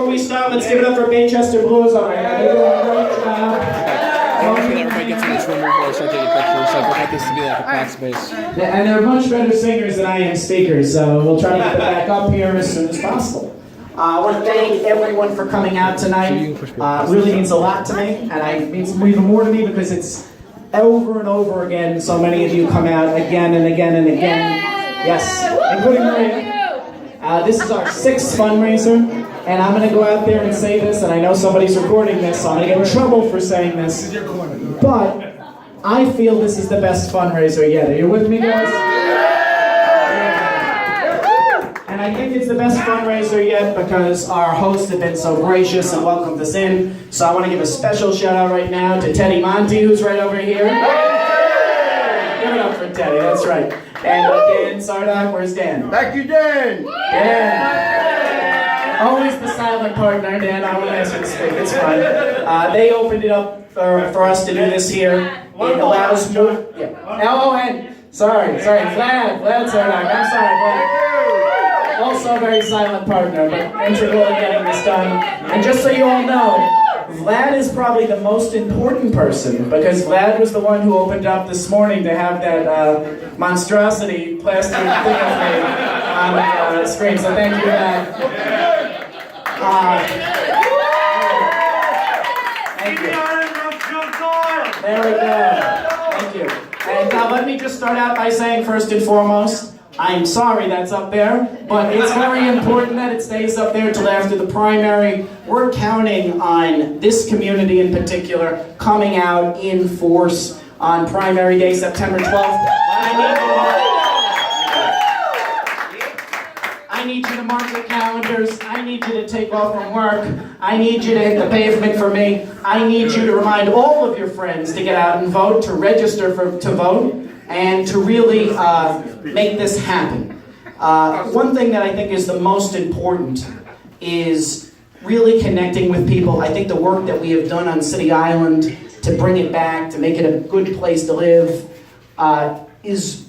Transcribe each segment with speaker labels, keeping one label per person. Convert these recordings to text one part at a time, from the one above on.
Speaker 1: we start, let's give it up for Manchester Blues over here. They're doing a great job.
Speaker 2: Hopefully everybody gets in this room before I start taking pictures, so I want this to be like a packed space.
Speaker 1: And they're much better singers than I am speakers, so we'll try to get them back up here as soon as possible. I want to thank everyone for coming out tonight. It really means a lot to me, and it means even more to me because it's over and over again. So many of you come out again and again and again. Yes, including Maria. This is our 6th fundraiser, and I'm going to go out there and say this, and I know somebody's recording this, so I'm going to get in trouble for saying this, but I feel this is the best fundraiser yet. Are you with me, guys? And I think it's the best fundraiser yet because our hosts have been so gracious and welcomed us in. So I want to give a special shout out right now to Teddy Monty, who's right over here. Give it up for Teddy, that's right. And Dan Sardak, where's Dan?
Speaker 3: Thank you, Dan!
Speaker 1: Dan! Always the silent partner, Dan. I won't ask you to speak, it's fine. They opened it up for us to do this here. It allows more. Yeah. L-O-N. Sorry, Vlad Sardak. I'm sorry, Vlad. Also a very silent partner, but integral in getting this done. And just so you all know, Vlad is probably the most important person because Vlad was the one who opened up this morning to have that monstrosity plastic thing of me on the screen. So thank you for that. Thank you. There we go. Thank you. And let me just start out by saying first and foremost, I'm sorry that's up there, but it's very important that it stays up there till after the primary. We're counting on this community in particular coming out in force on primary day, September 12th. I need you to mark your calendars. I need you to take off from work. I need you to hit the pavement for me. I need you to remind all of your friends to get out and vote, to register to vote, and to really make this happen. One thing that I think is the most important is really connecting with people. I think the work that we have done on City Island to bring it back, to make it a good place to live, is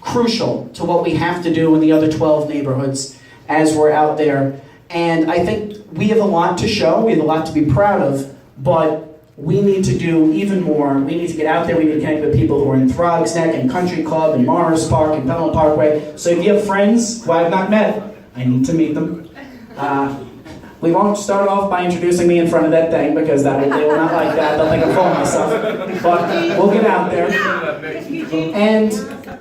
Speaker 1: crucial to what we have to do in the other 12 neighborhoods as we're out there. And I think we have a lot to show, we have a lot to be proud of, but we need to do even more. We need to get out there, we need to connect with people who are in Throgs Neck and Country Club and Morris Park and Pelham Parkway. So if you have friends who I've not met, I need to meet them. We won't start off by introducing me in front of that thing because they will not like that. They'll think I'm full of myself. But we'll get out there. And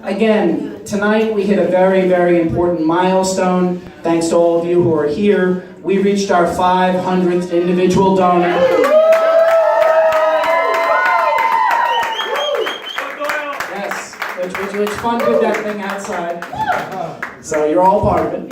Speaker 1: again, tonight we hit a very, very important milestone. Thanks to all of you who are here. We reached our 500th individual donor. Yes, which funded that thing outside. So you're all part of it.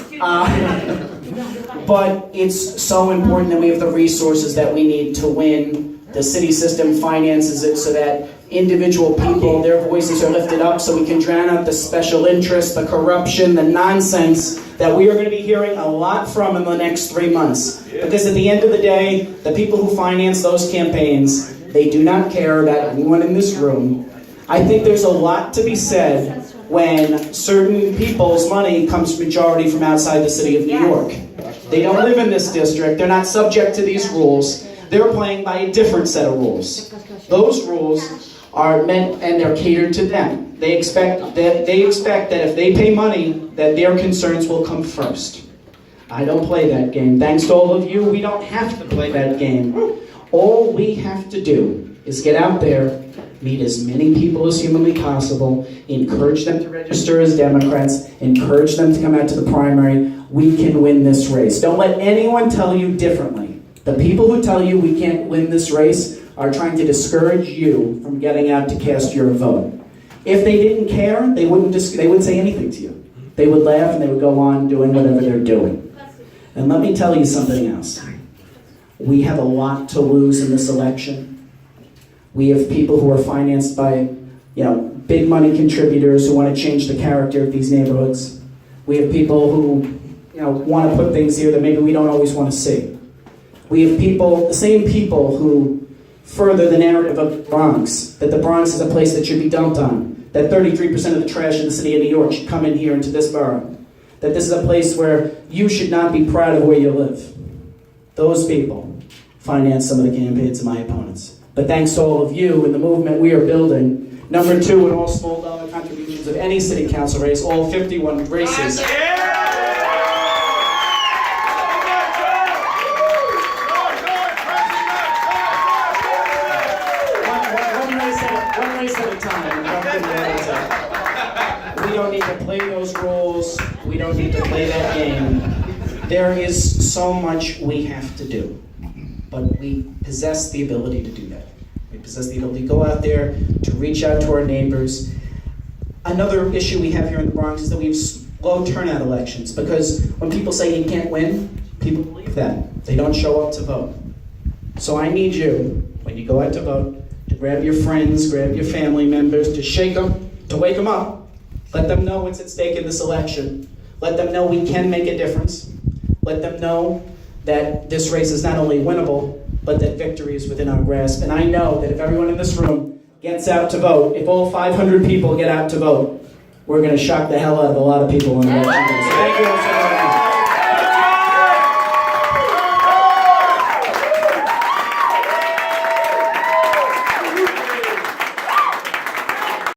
Speaker 1: But it's so important that we have the resources that we need to win. The city system finances it so that individual people, their voices are lifted up so we can drown out the special interests, the corruption, the nonsense that we are going to be hearing a lot from in the next 3 months. Because at the end of the day, the people who finance those campaigns, they do not care about anyone in this room. I think there's a lot to be said when certain people's money comes majority from outside the city of New York. They don't live in this district, they're not subject to these rules, they're playing by a different set of rules. Those rules are meant and they're catered to them. They expect that if they pay money, that their concerns will come first. I don't play that game. Thanks to all of you, we don't have to play that game. All we have to do is get out there, meet as many people as humanly possible, encourage them to register as Democrats, encourage them to come out to the primary. We can win this race. Don't let anyone tell you differently. The people who tell you we can't win this race are trying to discourage you from getting out to cast your vote. If they didn't care, they wouldn't say anything to you. They would laugh and they would go on doing whatever they're doing. And let me tell you something else. We have a lot to lose in this election. We have people who are financed by, big money contributors who want to change the character of these neighborhoods. We have people who, want to put things here that maybe we don't always want to see. We have the same people who further the narrative of the Bronx, that the Bronx is a place that should be dumped on, that 33% of the trash in the city of New York should come in here into this borough, that this is a place where you should not be proud of where you live. those people finance some of the campaigns of my opponents. But thanks to all of you and the movement we are building, number 2 in all small dollar contributions of any city council race, all 51 races. One race at a time. We don't need to play those roles. We don't need to play that game. There is so much we have to do, but we possess the ability to do that. We possess the ability to go out there, to reach out to our neighbors. Another issue we have here in the Bronx is that we have low turnout elections, because when people say you can't win, people believe that. They don't show up to vote. So I need you, when you go out to vote, to grab your friends, grab your family members, to shake them, to wake them up. Let them know what's at stake in this election. Let them know we can make a difference. Let them know that this race is not only winnable, but that victory is within our grasp. And I know that if everyone in this room gets out to vote, if all 500 people get out to vote, we're going to shock the hell out of a lot of people on election day. So thank you all so much.